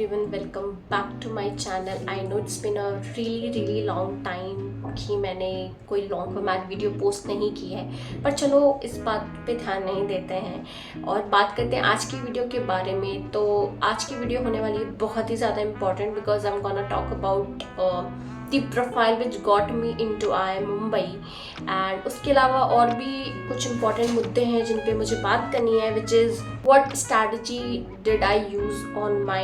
everyone, welcome back to my channel. I know it's been a really long time कि मैंने कोई long format video post नहीं की है, पर चलो इस बात पे ध्यान नहीं देते हैं और बात करते हैं आज की वीडियो के बारे में। तो आज की वीडियो होने वाली है बहुत ही ज़्यादा important because I am gonna talk about the profile which got me into IIM Mumbai and उसके अलावा और भी कुछ इंपॉर्टेंट मुद्दे हैं जिन पे मुझे बात करनी है, which is what strategy did I use on my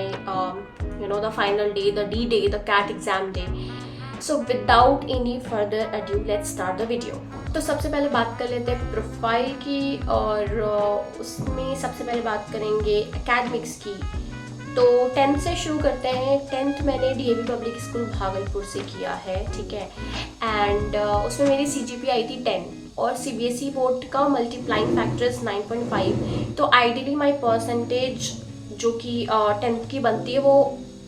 the final day, the D day, the CAT exam day. So without any further ado, let's start the video. तो सबसे पहले बात कर लेते हैं प्रोफाइल की और उसमें सबसे पहले बात करेंगे एकेडमिक्स की। तो 10th से शुरू करते हैं। 10th मैंने DAV पब्लिक स्कूल भागलपुर से किया है, ठीक है। एंड उसमें मेरी CGPA आई थी 10 और CBSE बोर्ड का मल्टीप्लाइंग फैक्टर्स 9.5। तो आइडियली माई परसेंटेज जो कि 10th की बनती है वो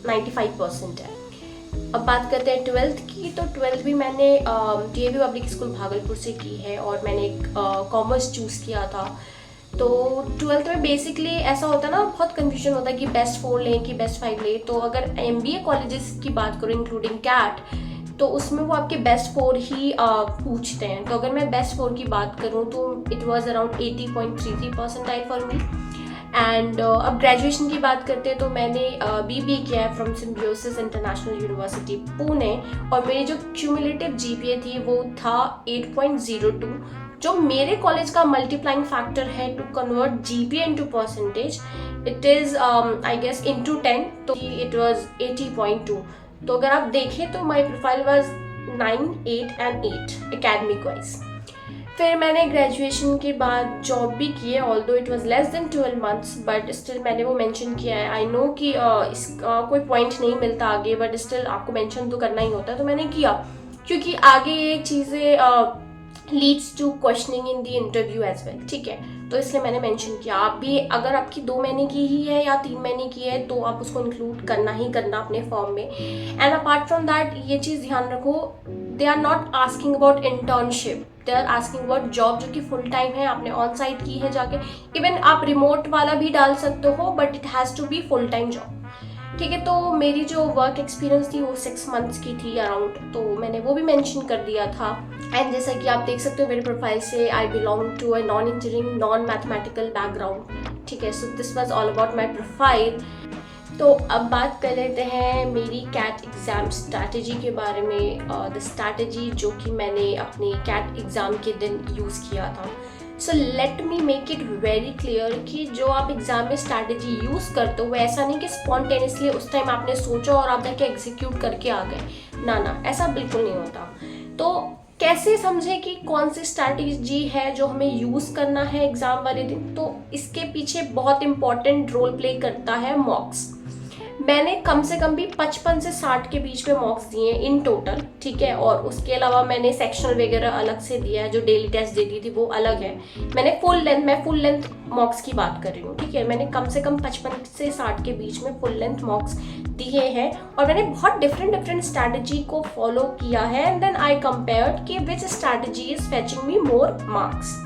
95% है। अब बात करते हैं 12th की। तो 12th भी मैंने DAV पब्लिक स्कूल भागलपुर से की है और मैंने एक कॉमर्स चूज़ किया था। तो 12th में बेसिकली ऐसा होता है ना, बहुत कन्फ्यूजन होता है कि बेस्ट 4 लें कि बेस्ट 5 लें। तो अगर MBA कॉलेजेस की बात करूँ इंक्लूडिंग CAT, तो उसमें वो आपके बेस्ट 4 ही पूछते हैं। तो अगर मैं बेस्ट 4 की बात करूँ तो it was around 80.33 percentile for me. And अब ग्रेजुएशन की बात करते हैं तो मैंने BBA किया है from symbiosis international university Pune और मेरी जो क्यूमुलेटिव GPA थी वो था 8.02, जो मेरे कॉलेज का मल्टीप्लाइंग फैक्टर है टू कन्वर्ट GPA into percentage. It is I guess into 10, तो इट वाज 80.2। तो अगर आप देखें तो my profile was 9, 8 and 8 academic wise. फिर मैंने ग्रेजुएशन के बाद जॉब भी की है, although it was less than 12 months, but still मैंने वो मेंशन किया है। आई नो कि इसका कोई पॉइंट नहीं मिलता आगे, बट स्टिल आपको मेंशन तो करना ही होता है। तो मैंने किया क्योंकि आगे ये चीज़ें leads to questioning in the interview as well, ठीक है। तो इसलिए मैंने मेंशन किया। आप भी अगर आपकी 2 महीने की ही है या 3 महीने की है तो आप उसको इंक्लूड करना ही करना अपने फॉर्म में। एंड अपार्ट फ्रॉम दैट ये चीज़ ध्यान रखो, they are not asking about internship, they are asking about job जो कि फुल टाइम है, आपने ऑन साइट की है जाके। इवन आप रिमोट वाला भी डाल सकते हो but it has to be full time job, ठीक है। तो मेरी जो वर्क एक्सपीरियंस थी वो 6 मंथ्स की थी अराउंड, तो मैंने वो भी मेंशन कर दिया था। एंड जैसा कि आप देख सकते हो मेरे प्रोफाइल से, I belong to a non engineering non mathematical background, ठीक है। So this was all about my profile. तो अब बात कर लेते हैं मेरी CAT एग्ज़ाम स्ट्रैटेजी के बारे में। द स्ट्रैटेजी जो कि मैंने अपने CAT एग्ज़ाम के दिन यूज़ किया था। So let me make it very clear कि जो आप एग्जाम में स्ट्रैटेजी यूज़ करते हो वो ऐसा नहीं कि स्पॉन्टेनियसली उस टाइम आपने सोचा और आप जाके एग्जीक्यूट करके आ गए, ना, ऐसा बिल्कुल नहीं होता। तो कैसे समझें कि कौन सी स्ट्रैटेजी है जो हमें यूज़ करना है एग्ज़ाम वाले दिन? तो इसके पीछे बहुत इंपॉर्टेंट रोल प्ले करता है मॉक्स। मैंने कम से कम भी 55 से 60 के बीच में मॉक्स दिए इन टोटल, ठीक है। और उसके अलावा मैंने सेक्शनल वगैरह अलग से दिया है, जो डेली टेस्ट देती थी वो अलग है। मैं फुल लेंथ मॉक्स की बात कर रही हूँ, ठीक है। मैंने कम से कम 55 से 60 के बीच में फुल लेंथ मॉक्स दिए हैं और मैंने बहुत डिफरेंट स्ट्रैटेजी को फॉलो किया है। एंड देन आई कंपेयर्ड कि which strategy is fetching me more marks,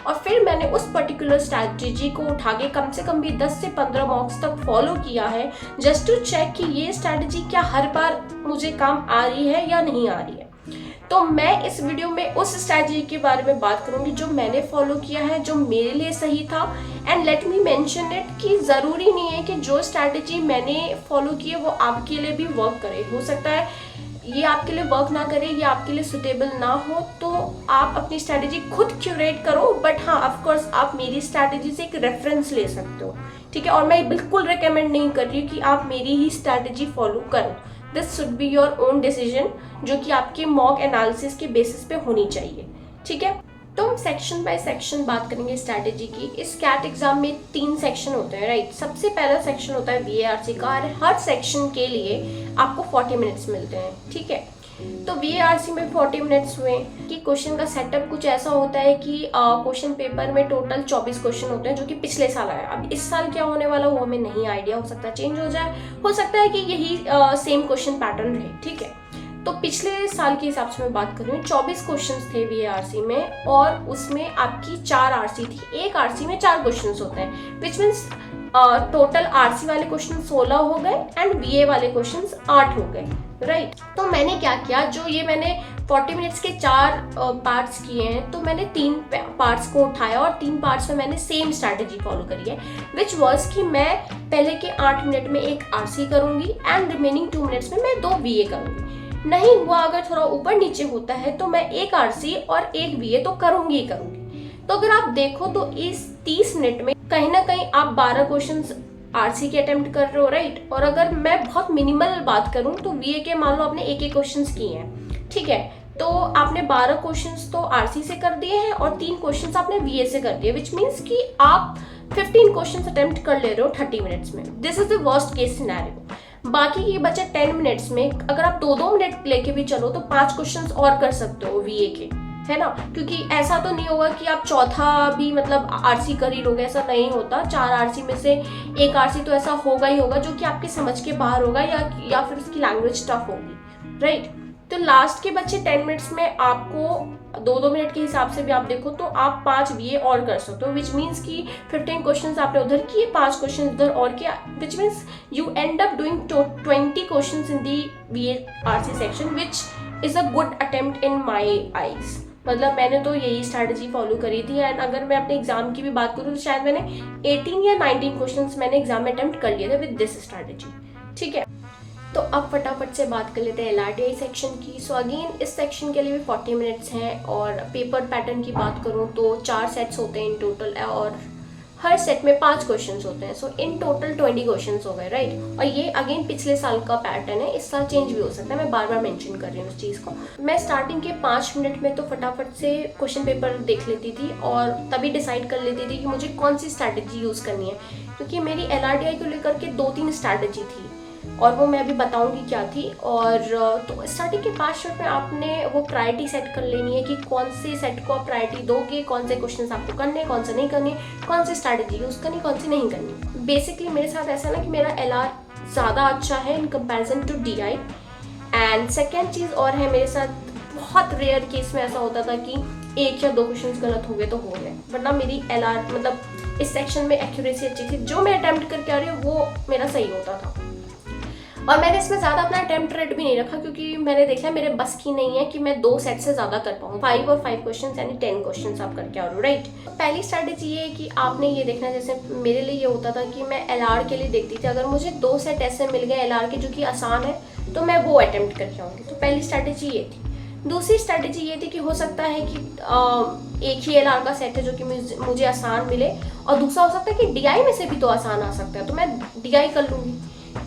और फिर मैंने उस पर्टिकुलर स्ट्रैटेजी को उठा के कम से कम भी 10 से 15 मॉक्स तक फॉलो किया है, जस्ट टू चेक कि ये स्ट्रैटेजी क्या हर बार मुझे काम आ रही है या नहीं आ रही है। तो मैं इस वीडियो में उस स्ट्रैटेजी के बारे में बात करूंगी जो मैंने फॉलो किया है, जो मेरे लिए सही था। And let me mention it कि ज़रूरी नहीं है कि जो स्ट्रैटेजी मैंने फॉलो की है वो आपके लिए भी वर्क करे। हो सकता है ये आपके लिए वर्क ना करे, ये आपके लिए सुटेबल ना हो, तो आप अपनी स्ट्रैटेजी खुद क्यूरेट करो। बट हाँ, ऑफ कोर्स आप मेरी स्ट्रैटेजी से एक रेफरेंस ले सकते हो, ठीक है। और मैं बिल्कुल रिकमेंड नहीं कर रही हूँ कि आप मेरी ही स्ट्रैटेजी फॉलो करो। This should be your own decision, जो कि आपके मॉक एनालिसिस के बेसिस पे होनी चाहिए, ठीक है। तो हम सेक्शन बाय सेक्शन बात करेंगे स्ट्रैटेजी की। इस CAT एग्जाम में 3 सेक्शन होते हैं, राइट। सबसे पहला सेक्शन होता है VARC का, और हर सेक्शन के लिए आपको 40 मिनट्स मिलते हैं, ठीक है। तो VARC में 40 मिनट्स हुए कि क्वेश्चन का सेटअप कुछ ऐसा होता है कि क्वेश्चन पेपर में टोटल 24 क्वेश्चन होते हैं, जो कि पिछले साल आया। अब इस साल क्या होने वाला वो हमें नहीं आइडिया, हो सकता है चेंज हो जाए, हो सकता है कि यही सेम क्वेश्चन पैटर्न रहे, ठीक है। तो पिछले साल के हिसाब से मैं बात कर रही हूँ, 24 क्वेश्चंस थे VARC में और उसमें आपकी 4 RC थी। एक RC में 4 क्वेश्चंस होते हैं, विच मीन्स टोटल आरसी वाले क्वेश्चन 16 हो गए एंड बीए वाले क्वेश्चन 8 हो गए, राइट। तो मैंने क्या किया, जो ये मैंने 40 मिनट्स के 4 पार्ट्स किए हैं, तो मैंने 3 पार्ट्स को उठाया और 3 पार्ट्स में मैंने सेम स्ट्रैटेजी फॉलो करी है, विच वॉज कि मैं पहले के 8 मिनट में एक आरसी करूंगी एंड रिमेनिंग 2 मिनट्स में मैं 2 बीए करूंगी। नहीं हुआ, अगर थोड़ा ऊपर नीचे होता है तो मैं एक आरसी और एक बीए तो करूंगी ही करूंगी। तो अगर आप देखो तो इस 30 मिनट में कहीं ना कहीं आप 12 क्वेश्चंस आरसी के अटेम्प्ट कर रहे हो, राइट। और अगर मैं बहुत मिनिमल बात करूं तो बीए के मान लो आपने एक क्वेश्चंस किए हैं, ठीक है, तो आपने 12 क्वेश्चंस तो आरसी से कर दिए हैं और 3 क्वेश्चंस आपने बीए से कर दिए, विच मीन्स कि आप 15 क्वेश्चंस अटेम्प्ट कर ले रहे हो 30 मिनट्स में। This is the worst case scenario. बाकी ये बचे 10 मिनट्स में अगर आप 2-2 मिनट लेके भी चलो तो 5 क्वेश्चंस और कर सकते हो बीए के, है ना। क्योंकि ऐसा तो नहीं होगा कि आप चौथा भी मतलब आरसी कर ही लोगे, ऐसा नहीं होता। 4 आरसी में से एक आरसी तो ऐसा होगा ही होगा जो कि आपके समझ के बाहर होगा या फिर उसकी लैंग्वेज टफ होगी, राइट। तो लास्ट के बच्चे 10 मिनट्स में आपको 2-2 मिनट के हिसाब से भी आप देखो तो आप 5 बीए और कर सकते हो, विच मीन्स कि 15 क्वेश्चंस आपने उधर किए, 5 क्वेश्चन उधर और किया, which means you and up doing 20 questions in the BA RC section, which is a good attempt in my eyes. मतलब मैंने तो यही स्ट्रैटेजी फॉलो करी थी एंड अगर मैं अपने एग्जाम की भी बात करूँ तो शायद मैंने 18 या 19 क्वेश्चंस मैंने एग्जाम में अटेम्प्ट कर लिए थे विद दिस स्ट्रैटेजी, ठीक है। तो अब फटाफट से बात कर लेते हैं एलआरटीआई सेक्शन की। सो अगेन इस सेक्शन के लिए भी 40 मिनट्स हैं और पेपर पैटर्न की बात करूँ तो 4 सेट्स होते हैं इन टोटल और हर सेट में 5 क्वेश्चंस होते हैं। सो इन टोटल 20 क्वेश्चंस हो गए, राइट। और ये अगेन पिछले साल का पैटर्न है, इस साल चेंज भी हो सकता है, मैं बार बार मेंशन कर रही हूँ उस चीज़ को। मैं स्टार्टिंग के 5 मिनट में तो फटाफट से क्वेश्चन पेपर देख लेती थी और तभी डिसाइड कर लेती थी कि मुझे कौन सी स्ट्रैटेजी यूज़ करनी है, क्योंकि मेरी एलआरटीआई को लेकर के 2-3 स्ट्रैटेजी थी और वो मैं अभी बताऊंगी क्या थी। और तो स्टार्टिंग के 5 मिनट में आपने वो प्रायोरिटी सेट कर लेनी है कि कौन से सेट को आप प्रायोरिटी दोगे, कौन से क्वेश्चंस आपको करने, कौन से नहीं करने, कौन सी स्ट्रैटेजी यूज़ करनी, कौन सी नहीं करनी। बेसिकली मेरे साथ ऐसा ना कि मेरा एलआर ज़्यादा अच्छा है in comparison to DI. And second चीज़ और है, मेरे साथ बहुत रेयर केस में ऐसा होता था कि 1 या 2 क्वेश्चन गलत हो गए तो हो गए, वरना मेरी एलआर मतलब इस सेक्शन में एक्यूरेसी अच्छी थी। जो मैं अटैम्प्ट करके आ रही हूँ वो मेरा सही होता था और मैंने इसमें ज़्यादा अपना अटेम्प्ट रेट भी नहीं रखा क्योंकि मैंने देखा है मेरे बस की नहीं है कि मैं 2 सेट से ज़्यादा कर पाऊँ। 5 और 5 क्वेश्चन यानी 10 क्वेश्चन आप करके आ रहे हो, राइट। पहली स्ट्रैटेजी ये है कि आपने ये देखना, जैसे मेरे लिए ये होता था कि मैं एलआर के लिए देखती थी, अगर मुझे 2 सेट ऐसे मिल गए एलआर के जो कि आसान है तो मैं वो अटेम्प्ट करके आऊँगी। तो पहली स्ट्रैटेजी ये थी। दूसरी स्ट्रैटेजी ये थी कि हो सकता है कि एक ही एलआर का सेट है जो कि मुझे आसान मिले और दूसरा हो सकता है कि डीआई में से भी तो आसान आ सकता है, तो मैं डीआई कर लूँगी।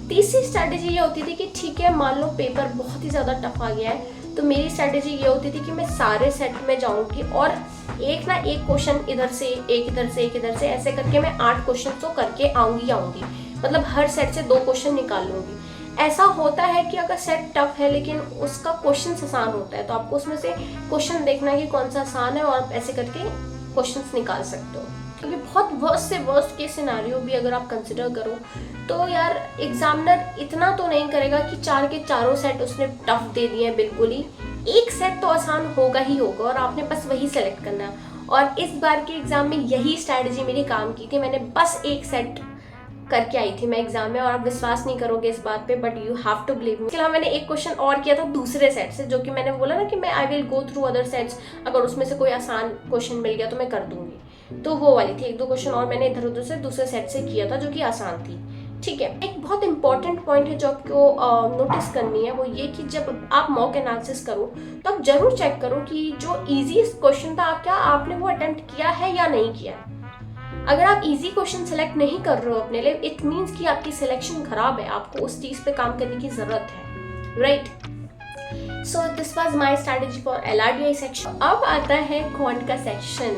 तीसरी स्ट्रैटेजी ये होती थी कि ठीक है मान लो पेपर बहुत ही ज़्यादा टफ आ गया है तो मेरी स्ट्रैटेजी ये होती थी कि मैं सारे सेट में जाऊंगी और एक ना एक क्वेश्चन इधर से एक इधर से एक इधर से ऐसे करके मैं 8 क्वेश्चन तो करके आऊँगी मतलब हर सेट से 2 क्वेश्चन निकाल लूँगी। ऐसा होता है कि अगर सेट टफ है लेकिन उसका क्वेश्चन आसान होता है तो आपको उसमें से क्वेश्चन देखना है कि कौन सा आसान है और आप ऐसे करके क्वेश्चंस निकाल सकते हो। क्योंकि बहुत वर्स्ट से वर्स्ट केस सिनेरियो भी अगर आप कंसिडर करो तो यार एग्जामिनर इतना तो नहीं करेगा कि 4 के चारों सेट उसने टफ दे दिए हैं, बिल्कुल ही एक सेट तो आसान होगा ही होगा और आपने बस वही सेलेक्ट करना है। और इस बार के एग्जाम में यही स्ट्रैटेजी मेरी काम की थी, मैंने बस एक सेट करके आई थी मैं एग्जाम में और आप विश्वास नहीं करोगे इस बात पे but you have to believe me. इसके अलावा मैंने एक क्वेश्चन और किया था दूसरे सेट से, जो कि मैंने बोला ना कि मैं I will go through other sets, अगर उसमें से कोई आसान क्वेश्चन मिल गया तो मैं कर दूंगी, तो वो वाली थी। 1-2 क्वेश्चन और मैंने इधर उधर से दूसरे सेट से किया था जो कि आसान थी, ठीक है। एक बहुत इंपॉर्टेंट पॉइंट है जो आपको नोटिस करनी है, वो ये कि जब आप मॉक एनालिसिस करो तो आप जरूर चेक करो कि जो ईजी क्वेश्चन था क्या आपने वो अटेम्प्ट किया है या नहीं किया है। अगर आप इजी क्वेश्चन सेलेक्ट नहीं कर रहे हो अपने लिए, इट मीन्स कि आपकी सिलेक्शन खराब है, आपको उस चीज पे काम करने की जरूरत है, right. So this was my strategy for LRDI section. अब आता है क्वांट का सेक्शन,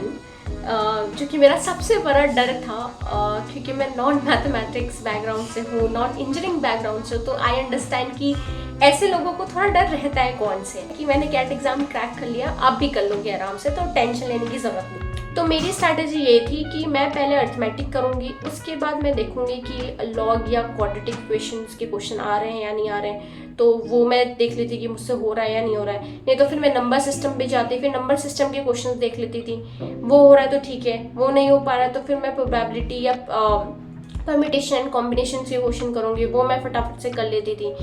जो कि मेरा सबसे बड़ा डर था क्योंकि मैं नॉन मैथमेटिक्स बैकग्राउंड से हूँ, नॉन इंजीनियरिंग बैकग्राउंड से, तो आई अंडरस्टैंड कि ऐसे लोगों को थोड़ा डर रहता है कौन से, कि मैंने कैट एग्जाम क्रैक कर लिया, आप भी कर लोगे आराम से, तो टेंशन लेने की जरूरत नहीं। तो मेरी स्ट्रैटेजी ये थी कि मैं पहले अर्थमेटिक करूँगी, उसके बाद मैं देखूँगी कि लॉग या क्वाड्रेटिक इक्वेशंस के क्वेश्चन आ रहे हैं या नहीं आ रहे हैं, तो वो मैं देख लेती कि मुझसे हो रहा है या नहीं हो रहा है। नहीं तो फिर मैं नंबर सिस्टम पे जाती, फिर नंबर सिस्टम के क्वेश्चन देख लेती थी, वो हो रहा है तो ठीक है, वो नहीं हो पा रहा है तो फिर मैं प्रोबेबिलिटी या परमिटेशन एंड कॉम्बिनेशन से क्वेश्चन करूँगी, वो मैं फटाफट से कर लेती थी।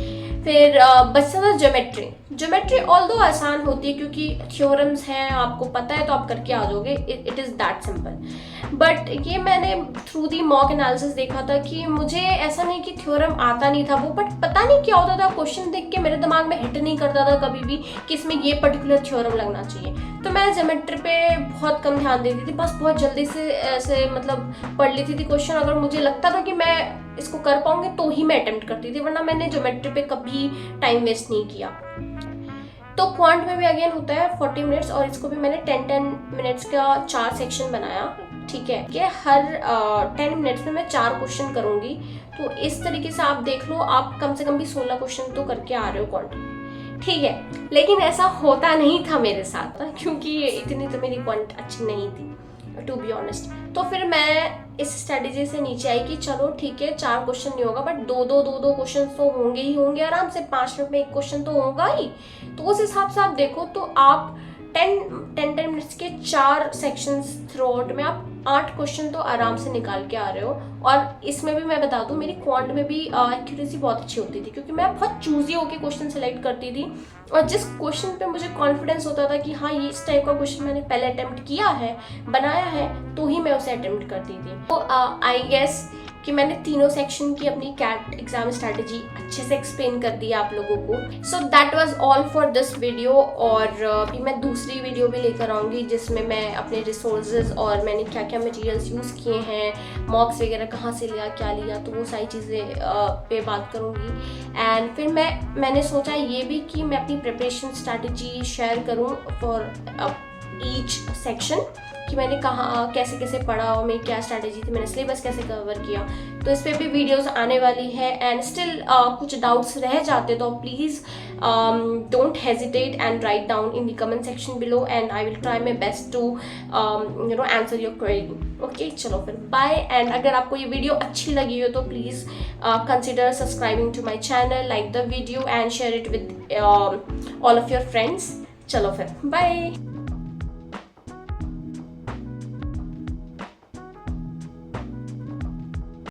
फिर बचा था ज्योमेट्री ऑल्दो आसान होती है क्योंकि थ्योरम्स हैं, आपको पता है तो आप करके आ जाओगे, it is that simple. But ये मैंने थ्रू दी मॉक एनालिसिस देखा था कि मुझे ऐसा नहीं कि थ्योरम आता नहीं था वो, बट पता नहीं क्या होता था, क्वेश्चन देख के मेरे दिमाग में हिट नहीं करता था कभी भी कि इसमें ये पर्टिकुलर थ्योरम लगना चाहिए। तो मैं ज्योमेट्री पे बहुत कम ध्यान देती थी, बस बहुत जल्दी से ऐसे मतलब पढ़ लेती थी क्वेश्चन। अगर मुझे लगता था कि मैं इसको कर पाऊंगी तो ही मैं अटेम्प्ट करती थी, वरना मैंने ज्योमेट्री पे कभी टाइम वेस्ट नहीं किया। तो क्वांट में भी अगेन होता है 40 मिनट्स, और इसको भी मैंने 10 मिनट्स का 4 सेक्शन बनाया, ठीक है, कि हर 10 मिनट्स में मैं 4 क्वेश्चन करूंगी। तो इस तरीके से आप देख लो, आप कम से कम भी 16 क्वेश्चन तो करके आ रहे हो क्वांट में, ठीक है। लेकिन ऐसा होता नहीं था मेरे साथ, क्योंकि इतनी तो मेरी क्वांट अच्छी नहीं थी टू बी ऑनेस्ट। तो फिर मैं इस स्ट्रेटेजी से नीचे आई कि चलो ठीक है 4 क्वेश्चन नहीं होगा, बट दो क्वेश्चन तो होंगे ही होंगे आराम से, 5 मिनट में एक क्वेश्चन तो होगा ही। तो उस हिसाब से आप देखो तो आप 10 मिनट्स के 4 सेक्शंस थ्रू आउट में आप 8 क्वेश्चन तो आराम से निकाल के आ रहे हो। और इसमें भी मैं बता दूं, मेरी क्वांट में भी एक्यूरेसी बहुत अच्छी होती थी क्योंकि मैं बहुत चूजी होकर क्वेश्चन सेलेक्ट करती थी, और जिस क्वेश्चन पे मुझे कॉन्फिडेंस होता था कि हाँ ये इस टाइप का क्वेश्चन मैंने पहले अटेम्प्ट किया है, बनाया है, तो ही मैं उसे अटेम्प्ट करती थी। तो आई गेस कि मैंने तीनों सेक्शन की अपनी कैट एग्जाम स्ट्रैटेजी अच्छे से एक्सप्लेन कर दी आप लोगों को। So that was all for this video, और अभी मैं दूसरी वीडियो भी लेकर आऊँगी जिसमें मैं अपने रिसोर्सेज और मैंने क्या क्या मटेरियल्स यूज़ किए हैं, मॉक्स वगैरह कहाँ से लिया, क्या लिया, तो वो सारी चीज़ें पे बात करूँगी। एंड फिर मैंने सोचा ये भी कि मैं अपनी प्रिपरेशन स्ट्रैटेजी शेयर करूँ फॉर ईच सेक्शन, कि मैंने कहाँ कैसे कैसे पढ़ा और मेरी क्या स्ट्रैटेजी थी, मैंने सिलेबस कैसे कवर किया। तो इस पर भी वीडियोस आने वाली है। एंड स्टिल कुछ डाउट्स रह जाते तो please don't hesitate and write down in the comment section below, and I will try my best to answer your query. Okay, चलो फिर बाय। एंड अगर आपको ये वीडियो अच्छी लगी हो तो please consider subscribing to my channel, like the video and share it with all of your friends. चलो फिर बाय।